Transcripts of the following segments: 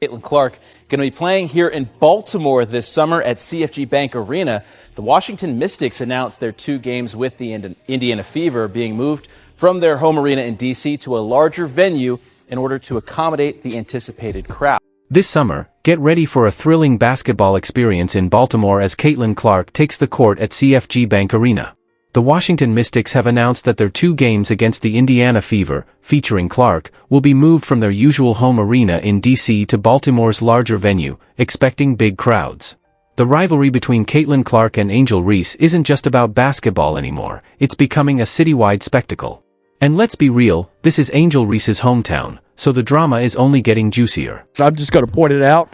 Caitlin Clark going to be playing here in Baltimore this summer at CFG Bank Arena. The Washington Mystics announced their 2 games with the Indiana Fever being moved from their home arena in D.C. to a larger venue in order to accommodate the anticipated crowd. This summer, get ready for a thrilling basketball experience in Baltimore as Caitlin Clark takes the court at CFG Bank Arena. The Washington Mystics have announced that their 2 games against the Indiana Fever, featuring Clark, will be moved from their usual home arena in D.C. to Baltimore's larger venue, expecting big crowds. The rivalry between Caitlin Clark and Angel Reese isn't just about basketball anymore, it's becoming a citywide spectacle. And let's be real, this is Angel Reese's hometown, so the drama is only getting juicier. I'm just going to point it out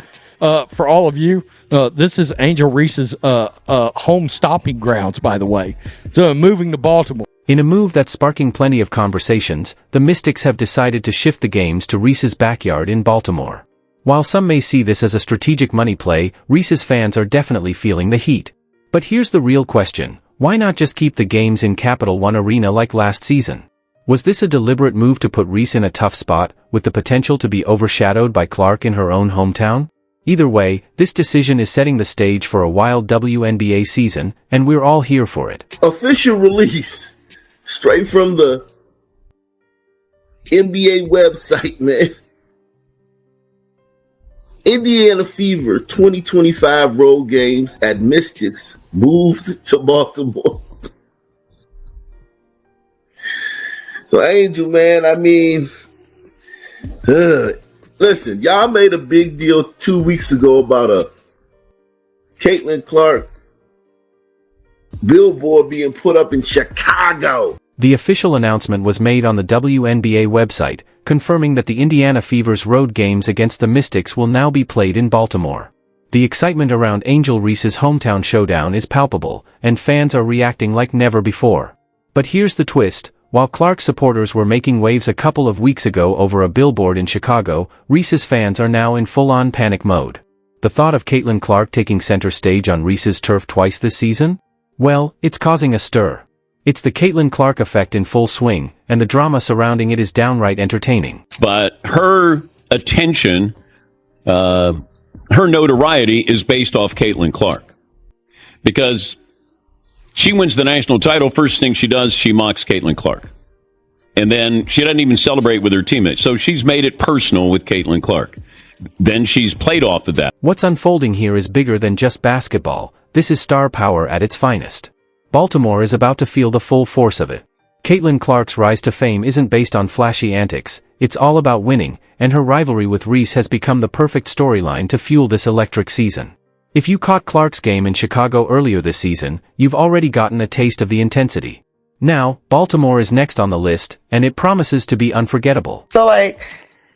for all of you. This is Angel Reese's home stomping grounds, by the way. So moving to Baltimore. In a move that's sparking plenty of conversations, the Mystics have decided to shift the games to Reese's backyard in Baltimore. While some may see this as a strategic money play, Reese's fans are definitely feeling the heat. But here's the real question: why not just keep the games in Capital One Arena like last season? Was this a deliberate move to put Reese in a tough spot, with the potential to be overshadowed by Clark in her own hometown? Either way, this decision is setting the stage for a wild WNBA season, and we're all here for it. Official release, straight from the NBA website, man. Indiana Fever 2025 road games at Mystics moved to Baltimore. So, Angel, man, I mean, listen, y'all made a big deal 2 weeks ago about a Caitlin Clark billboard being put up in Chicago. The official announcement was made on the WNBA website, confirming that the Indiana Fever's road games against the Mystics will now be played in Baltimore. The excitement around Angel Reese's hometown showdown is palpable, and fans are reacting like never before. But here's the twist: while Clark supporters were making waves a couple of weeks ago over a billboard in Chicago, Reese's fans are now in full-on panic mode. The thought of Caitlin Clark taking center stage on Reese's turf twice this season? Well, it's causing a stir. It's the Caitlin Clark effect in full swing, and the drama surrounding it is downright entertaining. But her attention, her notoriety is based off Caitlin Clark. Because she wins the national title, first thing she does, she mocks Caitlin Clark. And then she doesn't even celebrate with her teammates. So she's made it personal with Caitlin Clark. Then she's played off of that. What's unfolding here is bigger than just basketball. This is star power at its finest. Baltimore is about to feel the full force of it. Caitlin Clark's rise to fame isn't based on flashy antics, it's all about winning, and her rivalry with Reese has become the perfect storyline to fuel this electric season. If you caught Clark's game in Chicago earlier this season, you've already gotten a taste of the intensity. Now, Baltimore is next on the list, and it promises to be unforgettable. So,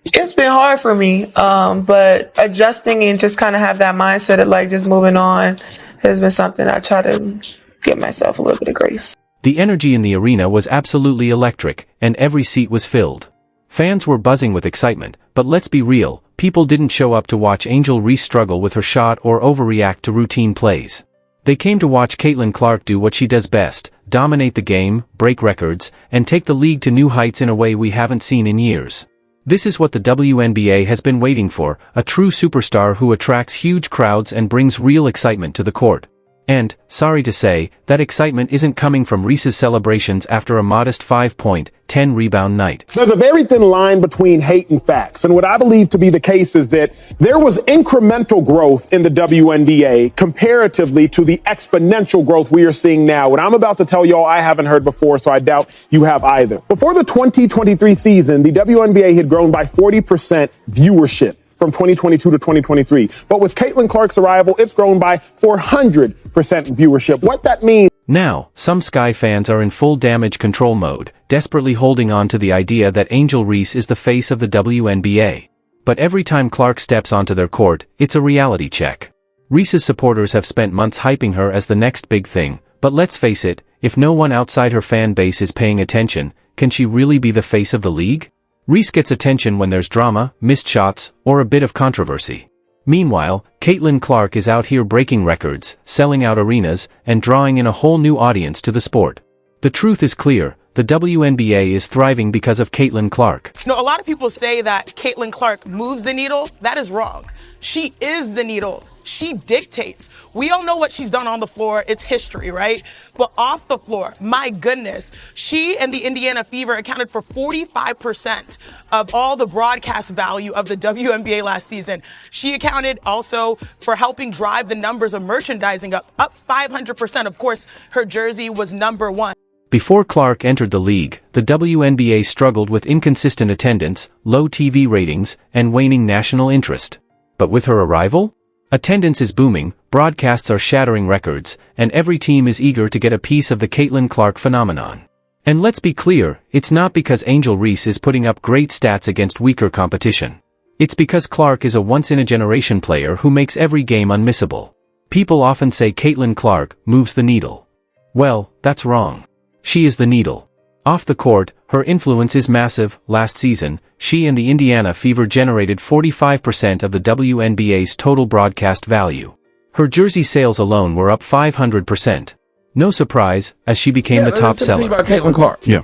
it's been hard for me, but adjusting and just kind of have that mindset of, just moving on has been something I try to give myself a little bit of grace. The energy in the arena was absolutely electric, and every seat was filled. Fans were buzzing with excitement, but let's be real, people didn't show up to watch Angel Reese struggle with her shot or overreact to routine plays. They came to watch Caitlin Clark do what she does best: dominate the game, break records, and take the league to new heights in a way we haven't seen in years. This is what the WNBA has been waiting for, a true superstar who attracts huge crowds and brings real excitement to the court. And, sorry to say, that excitement isn't coming from Reese's celebrations after a modest 5-point, 10-rebound night. There's a very thin line between hate and facts, and what I believe to be the case is that there was incremental growth in the WNBA comparatively to the exponential growth we are seeing now. What I'm about to tell y'all I haven't heard before, so I doubt you have either. Before the 2023 season, the WNBA had grown by 40% viewership from 2022 to 2023. But with Caitlin Clark's arrival, it's grown by 400% viewership. What that means... Now, some Sky fans are in full damage control mode, desperately holding on to the idea that Angel Reese is the face of the WNBA. But every time Clark steps onto their court, it's a reality check. Reese's supporters have spent months hyping her as the next big thing, but let's face it, if no one outside her fan base is paying attention, can she really be the face of the league? Reese gets attention when there's drama, missed shots, or a bit of controversy. Meanwhile, Caitlin Clark is out here breaking records, selling out arenas, and drawing in a whole new audience to the sport. The truth is clear, the WNBA is thriving because of Caitlin Clark. You know, a lot of people say that Caitlin Clark moves the needle. That is wrong. She is the needle. She dictates. We all know what she's done on the floor. It's history, right? But off the floor, my goodness, she and the Indiana Fever accounted for 45% of all the broadcast value of the WNBA last season. She accounted also for helping drive the numbers of merchandising up 500%. Of course, her jersey was number one. Before Clark entered the league, the WNBA struggled with inconsistent attendance, low TV ratings, and waning national interest. But with her arrival, attendance is booming, broadcasts are shattering records, and every team is eager to get a piece of the Caitlin Clark phenomenon. And let's be clear, it's not because Angel Reese is putting up great stats against weaker competition. It's because Clark is a once-in-a-generation player who makes every game unmissable. People often say Caitlin Clark moves the needle. Well, that's wrong. She is the needle. Off the court, her influence is massive. Last season, she and the Indiana Fever generated 45% of the WNBA's total broadcast value. Her jersey sales alone were up 500%. No surprise, as she became the top seller. About Caitlin Clark. Yeah.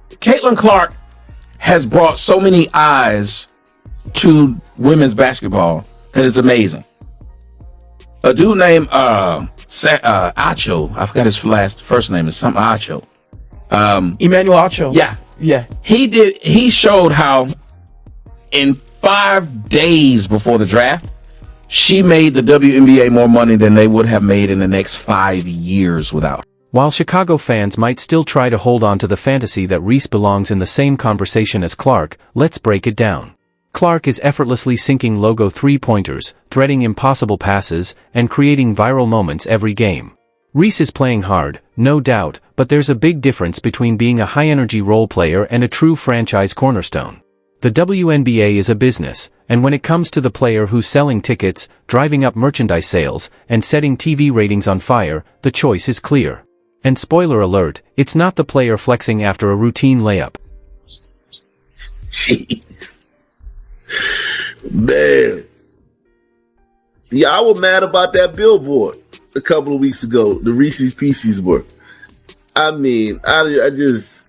Caitlin Clark has brought so many eyes to women's basketball that it's amazing. A dude named Acho, I forgot his first name is something Acho. Emmanuel Acho. Yeah. He showed how in 5 days before the draft, she made the WNBA more money than they would have made in the next 5 years without her. While Chicago fans might still try to hold on to the fantasy that Reese belongs in the same conversation as Clark, let's break it down. Clark is effortlessly sinking logo three-pointers, threading impossible passes, and creating viral moments every game. Reese is playing hard, no doubt, but there's a big difference between being a high-energy role player and a true franchise cornerstone. The WNBA is a business, and when it comes to the player who's selling tickets, driving up merchandise sales, and setting TV ratings on fire, the choice is clear. And spoiler alert, it's not the player flexing after a routine layup. Jeez. Man. Y'all were mad about that billboard a couple of weeks ago. The Reese's Pieces were. I mean, I just...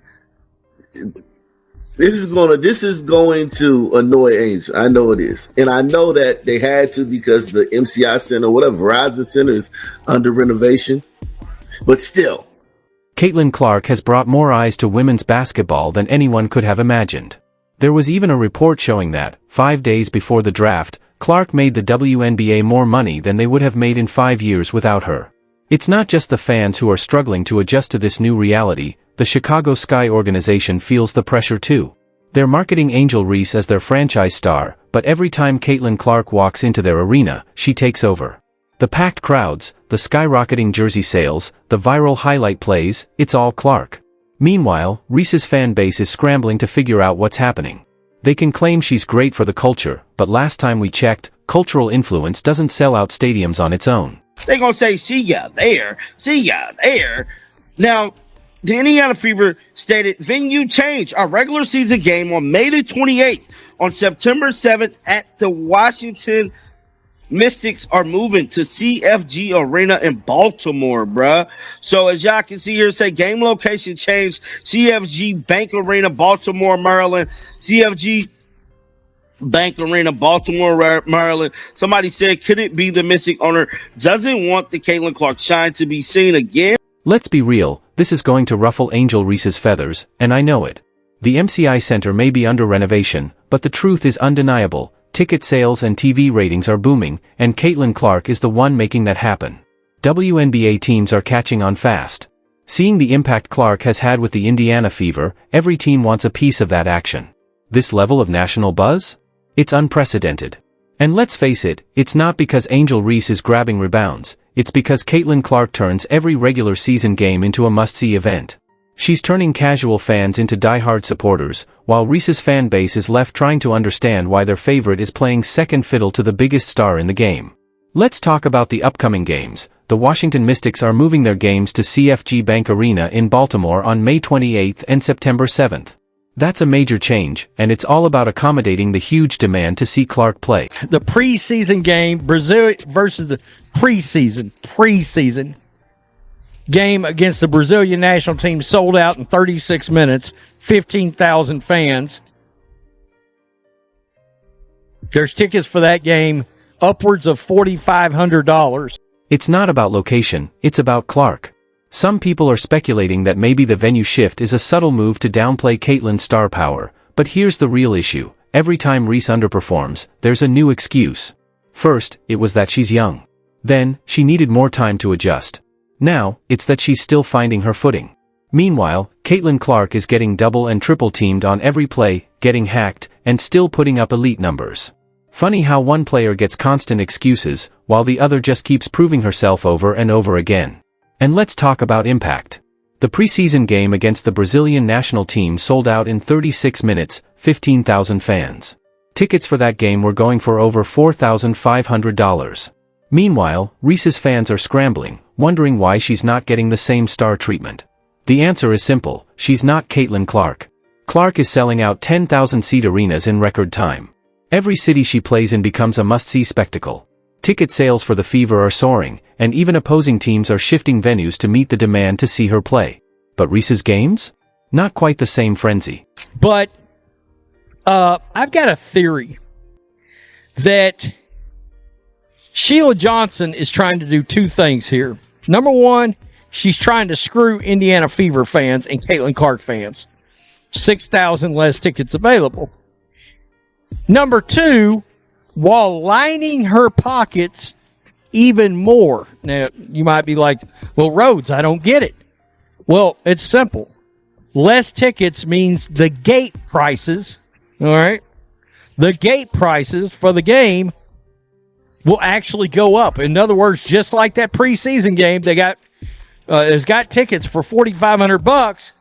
This is going to annoy Angel. I know it is. And I know that they had to because the MCI Center, whatever, Verizon Center is under renovation. But still. Caitlin Clark has brought more eyes to women's basketball than anyone could have imagined. There was even a report showing that, 5 days before the draft, Clark made the WNBA more money than they would have made in 5 years without her. It's not just the fans who are struggling to adjust to this new reality. The Chicago Sky organization feels the pressure too. They're marketing Angel Reese as their franchise star, but every time Caitlin Clark walks into their arena, she takes over. The packed crowds, the skyrocketing jersey sales, the viral highlight plays, it's all Clark. Meanwhile, Reese's fan base is scrambling to figure out what's happening. They can claim she's great for the culture, but last time we checked, cultural influence doesn't sell out stadiums on its own. They're going to say, see ya there. Now, the Indiana Fever stated, venue change, our regular season game on May the 28th, on September 7th at the Washington Mystics are moving to CFG Arena in Baltimore, bruh. So as y'all can see here, say game location change, CFG Bank Arena, Baltimore, Maryland. CFG Bank Arena, Baltimore, Maryland. Somebody said, could it be the Mystic owner doesn't want the Caitlin Clark shine to be seen again? Let's be real, this is going to ruffle Angel Reese's feathers, and I know it. The MCI Center may be under renovation, but the truth is undeniable. Ticket sales and TV ratings are booming, and Caitlin Clark is the one making that happen. WNBA teams are catching on fast. Seeing the impact Clark has had with the Indiana Fever, every team wants a piece of that action. This level of national buzz? It's unprecedented. And let's face it, it's not because Angel Reese is grabbing rebounds, it's because Caitlin Clark turns every regular season game into a must-see event. She's turning casual fans into die-hard supporters, while Reese's fan base is left trying to understand why their favorite is playing second fiddle to the biggest star in the game. Let's talk about the upcoming games. The Washington Mystics are moving their games to CFG Bank Arena in Baltimore on May 28th and September 7th. That's a major change, and it's all about accommodating the huge demand to see Clark play. The preseason game, Brazil versus the preseason. game against the Brazilian national team sold out in 36 minutes, 15,000 fans. There's tickets for that game upwards of $4,500. It's not about location, it's about Clark. Some people are speculating that maybe the venue shift is a subtle move to downplay Caitlyn's star power, but here's the real issue. Every time Reese underperforms, there's a new excuse. First, it was that she's young. Then, she needed more time to adjust. Now, it's that she's still finding her footing. Meanwhile, Caitlin Clark is getting double and triple teamed on every play, getting hacked, and still putting up elite numbers. Funny how one player gets constant excuses, while the other just keeps proving herself over and over again. And let's talk about impact. The preseason game against the Brazilian national team sold out in 36 minutes, 15,000 fans. Tickets for that game were going for over $4,500. Meanwhile, Reese's fans are scrambling, wondering why she's not getting the same star treatment. The answer is simple: she's not Caitlin Clark. Clark is selling out 10,000-seat arenas in record time. Every city she plays in becomes a must-see spectacle. Ticket sales for the Fever are soaring, and even opposing teams are shifting venues to meet the demand to see her play. But Reese's games? Not quite the same frenzy. But I've got a theory that Sheila Johnson is trying to do two things here. Number one, she's trying to screw Indiana Fever fans and Caitlin Clark fans. 6,000 less tickets available. Number two, while lining her pockets even more. Now, you might be like, well, Rhodes, I don't get it. Well, it's simple. Less tickets means the gate prices, all right? The gate prices for the game will actually go up. In other words, just like that preseason game, they got has got tickets for $4,500.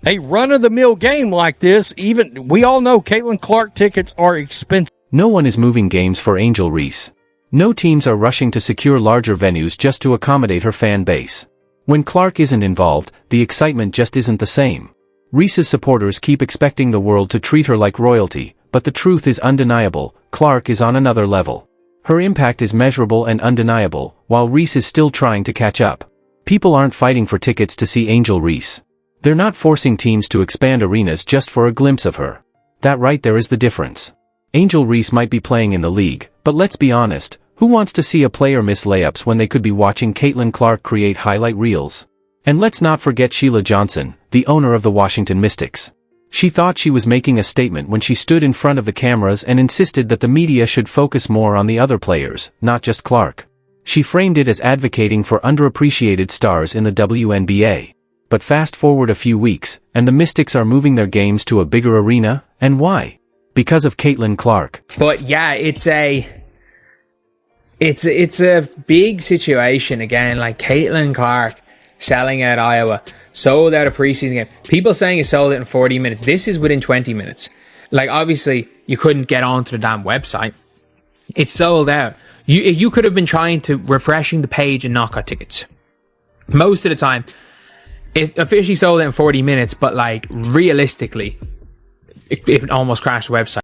A run-of-the-mill game like this, even we all know Caitlin Clark tickets are expensive. No one is moving games for Angel Reese. No teams are rushing to secure larger venues just to accommodate her fan base. When Clark isn't involved, the excitement just isn't the same. Reese's supporters keep expecting the world to treat her like royalty, but the truth is undeniable: Clark is on another level. Her impact is measurable and undeniable, while Reese is still trying to catch up. People aren't fighting for tickets to see Angel Reese. They're not forcing teams to expand arenas just for a glimpse of her. That right there is the difference. Angel Reese might be playing in the league, but let's be honest, who wants to see a player miss layups when they could be watching Caitlin Clark create highlight reels? And let's not forget Sheila Johnson, the owner of the Washington Mystics. She thought she was making a statement when she stood in front of the cameras and insisted that the media should focus more on the other players, not just Clark. She framed it as advocating for underappreciated stars in the WNBA. But fast forward a few weeks, and the Mystics are moving their games to a bigger arena, and why? Because of Caitlin Clark. But yeah, it's a big situation again. Like Caitlin Clark selling out Iowa, sold out a preseason game. People saying it sold out in 40 minutes. This is within 20 minutes. Like obviously you couldn't get onto the damn website. It's sold out. You could have been trying to refreshing the page and not got tickets. Most of the time, it officially sold out in 40 minutes, but like realistically, it almost crashed the website.